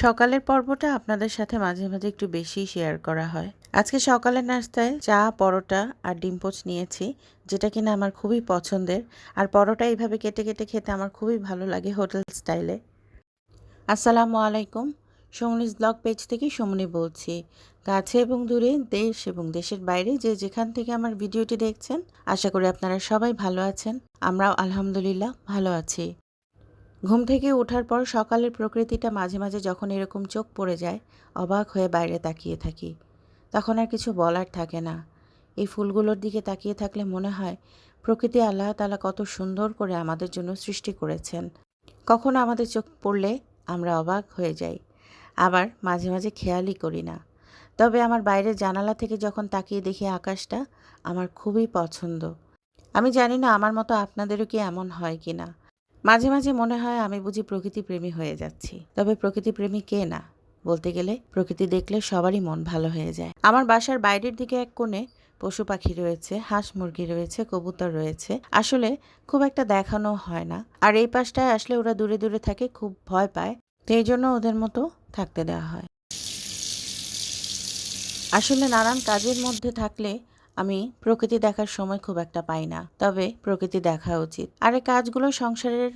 সকালের পর্বটা আপনাদের সাথে মাঝে মাঝে একটু বেশিই শেয়ার করা হয়। আজকে সকালের নাস্তায় চা, পরোটা আর ডিম পোচ নিয়েছি, যেটা কিনা আমার খুবই পছন্দের। আর পরোটা এইভাবে কেটে কেটে খেতে আমার খুবই ভালো লাগে, হোটেল স্টাইলে। আসসালামু আলাইকুম। সুমনিস ব্লগ পেজ থেকে সুমনি বলছি। কাছে এবং দূরে, দেশ এবং দেশের বাইরে যে যেখান থেকে আমার ভিডিওটি দেখছেন, আশা করি আপনারা সবাই ভালো আছেন। আমরাও আলহামদুলিল্লাহ ভালো আছি। ঘুম থেকে ওঠার পর সকালের প্রকৃতিটা মাঝে মাঝে যখন এরকম চোখ পড়ে যায়, অবাক হয়ে বাইরে তাকিয়ে থাকি। তখন আর কিছু বলার থাকে না। এই ফুলগুলোর দিকে তাকিয়ে থাকলে মনে হয় প্রকৃতি আল্লাহ তাআলা কত সুন্দর করে আমাদের জন্য সৃষ্টি করেছেন। কখনো আমাদের চোখ পড়লে আমরা অবাক হয়ে যাই, আবার মাঝে মাঝে খেয়ালই করি না। তবে আমার বাইরের জানালা থেকে যখন তাকিয়ে দেখি আকাশটা, আমার খুবই পছন্দ। আমি জানি না আমার মতো আপনাদেরও কি এমন হয় কি না। মাঝে মাঝে মনে হয় আমি বুঝি প্রকৃতিপ্রেমী হয়ে যাচ্ছি। তবে প্রকৃতিপ্রেমী কে না? বলতে গেলে প্রকৃতি দেখলে সবারই মন ভালো হয়ে যায়। আমার বাসার বাইরের দিকে এক কোণে পশু পাখি রয়েছে, হাঁস মুরগি রয়েছে, কবুতর রয়েছে। আসলে খুব একটা দেখানো হয় না। আর এই পাশটায় আসলে ওরা দূরে দূরে থাকে, খুব ভয় পায়। তো এই জন্য ওদের মতো থাকতে দেওয়া হয়। আসলে নানান কাজের মধ্যে থাকলে আমি প্রকৃতি দেখার সময় খুব একটা পাই না। তবে প্রকৃতি দেখা উচিত। আর এই কাজগুলো সংসারের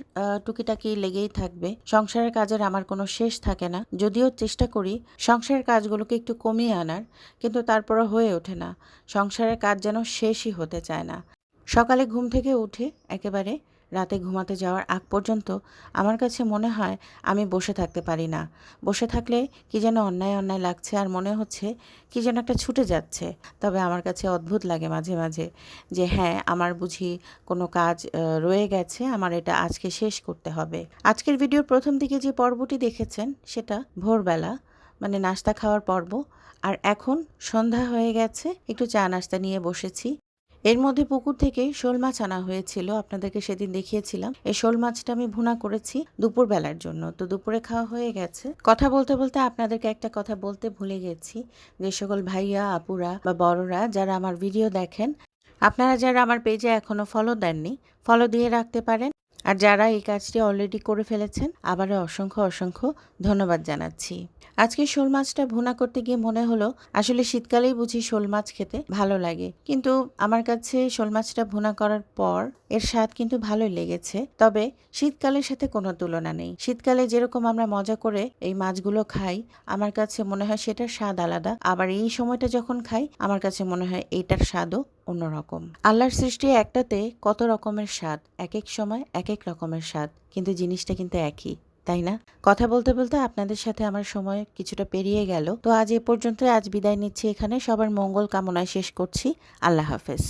টুকিটাকি লেগেই থাকবে। সংসারের কাজের আমার কোনো শেষ থাকে না। যদিও চেষ্টা করি সংসারের কাজগুলোকে একটু কমিয়ে আনার, কিন্তু তারপরে হয়ে ওঠে না। সংসারের কাজ যেন শেষই হতে চায় না। সকালে ঘুম থেকে উঠে একেবারে রাতে ঘুমাতে যাওয়ার আগ পর্যন্ত আমার কাছে মনে হয় আমি বসে থাকতে পারি না। বসে থাকলে কি যেন অন্যায় অন্যায় লাগছে, আর মনে হচ্ছে কি যেন একটা ছুটে যাচ্ছে। তবে আমার কাছে অদ্ভুত লাগে মাঝে মাঝে যে হ্যাঁ, আমার বুঝি কোনো কাজ রয়ে গেছে, আমার এটা আজকে শেষ করতে হবে। আজকের ভিডিওর প্রথম দিকে যে পর্বটি দেখেছেন সেটা ভোরবেলা, মানে নাস্তা খাওয়ার পর্ব। আর এখন সন্ধ্যা হয়ে গেছে, একটু চা নাস্তা নিয়ে বসেছি। এর মধ্যে পুকুর থেকে শোল মাছ আনা হয়েছিল, আপনাদেরকে সেদিন দেখিয়েছিলাম। এই শোল মাছটা আমি ভুনা করেছি দুপুর বেলার জন্য। তো দুপুরে খাওয়া হয়ে গেছে। কথা বলতে বলতে আপনাদেরকে একটা কথা বলতে ভুলে গেছি। যে সকল ভাইয়া, আপুরা বা বড়রা যারা আমার ভিডিও দেখেন, আপনারা যারা আমার পেজে এখনো ফলো দেননি, ফলো দিয়ে রাখতে পারেন। আর যারা এই কাজটি অলরেডি করে ফেলেছেন, আবারও অসংখ্য অসংখ্য ধন্যবাদ জানাচ্ছি। আজকে শোল মাছটা ভুনা করতে গিয়ে মনে হলো আসলে শীতকালেই বুঝি শোল মাছ খেতে ভালো লাগে। কিন্তু আমার কাছে শোল মাছটা ভুনা করার পর এর স্বাদ কিন্তু ভালোই লেগেছে। তবে শীতকালের সাথে কোনো তুলনা নেই। শীতকালে যেরকম আমরা মজা করে এই মাছগুলো খাই, আমার কাছে মনে হয় সেটার স্বাদ আলাদা। আবার এই সময়টা যখন খাই, আমার কাছে মনে হয় এইটার স্বাদও অন্যরকম। আল্লাহর সৃষ্টি একটাতে কত রকমের স্বাদ, এক এক সময় এক এক রকমের স্বাদ, কিন্তু জিনিসটা কিন্তু একই, তাই না? কথা বলতে বলতে আপনাদের সাথে আমার সময় কিছুটা পেরিয়ে গেল। তো আজ এ পর্যন্ত, আজ বিদায় নিচ্ছি এখানে। সবার মঙ্গল কামনায় শেষ করছি। আল্লাহ হাফেজ।